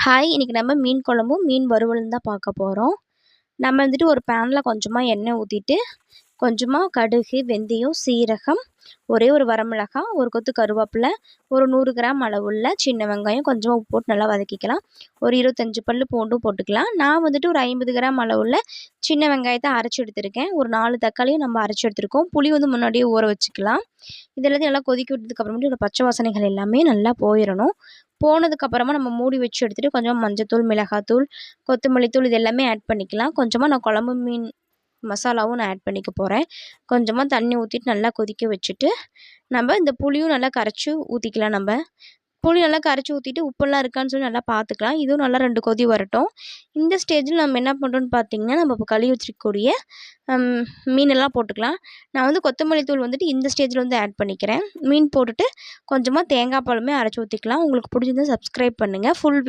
Hi! இன்னைக்கு நம்ம மீன் குழம்பும், மீன் வறுவலும் தான் பார்க்க போறோம். நம்ம வந்துட்டு ஒரு பேன்ல கொஞ்சமா எண்ணெய் ஊத்திட்டு, கொஞ்சமா கடுகு, வெந்தயம், சீரகம், ஒரே ஒரு வரமிளகாய், ஒரு கொத்து கருவேப்பிலை, ஒரு 100 கிராம் அளவுள்ள சின்ன வெங்காயம், கொஞ்சமா உப்பு போட்டு நல்லா வதக்கிக்கலாம். ஒரு 25 பல்லு பூண்டும் போட்டுக்கலாம். நான் வந்துட்டு ஒரு 50 கிராம் அளவுள்ள சின்ன வெங்காயத்த அரைச்சு எடுத்திருக்கேன். ஒரு 4 தக்காளியும் நம்ம அரைச்சு எடுத்திருக்கோம். புளி வந்து முன்னாடியே ஊற வச்சுக்கலாம். இது எல்லாத்தையும் நல்லா கொதிக்க விட்டதுக்கு அப்புறமேட்டு இதோட பச்சை வாசனைகள் எல்லாமே நல்லா போயிறணும். போனதுக்கப்புறமா நம்ம மூடி வச்சு எடுத்துட்டு கொஞ்சமா மஞ்சத்தூள், மிளகாத்தூள், கொத்தமல்லி தூள் இது எல்லாமே ஆட் பண்ணிக்கலாம். கொஞ்சமா நான் குழம்பு மீன் மசாலாவும் நான் ஆட் பண்ணிக்க போறேன். கொஞ்சமா தண்ணி ஊத்திட்டு நல்லா கொதிக்க வச்சுட்டு, நம்ம இந்த புளியும் நல்லா கரைச்சு ஊத்திக்கலாம் நம்ப. புளி நல்லா கரைச்சி ஊத்திட்டு உப்பெல்லாம் இருக்கான்னு சொல்லி நல்லா பார்த்துக்கலாம். இதுவும் நல்லா 2 கொதி வரட்டும். இந்த ஸ்டேஜில் நம்ம என்ன பண்ணுறோம்னு பார்த்தீங்கன்னா, நம்ம இப்போ கழுவி வச்சிருக்கக்கூடிய மீனெல்லாம் போட்டுக்கலாம். நான் வந்து கொத்தமல்லி தூள் வந்துட்டு இந்த ஸ்டேஜில் வந்து ஆட் பண்ணிக்கிறேன். மீன் போட்டுட்டு கொஞ்சமா தேங்காய் பாலுமே அரைச்சி ஊற்றிக்கலாம். உங்களுக்கு பிடிச்சிருந்தா சப்ஸ்கிரைப் பண்ணுங்கள். ஃபுல்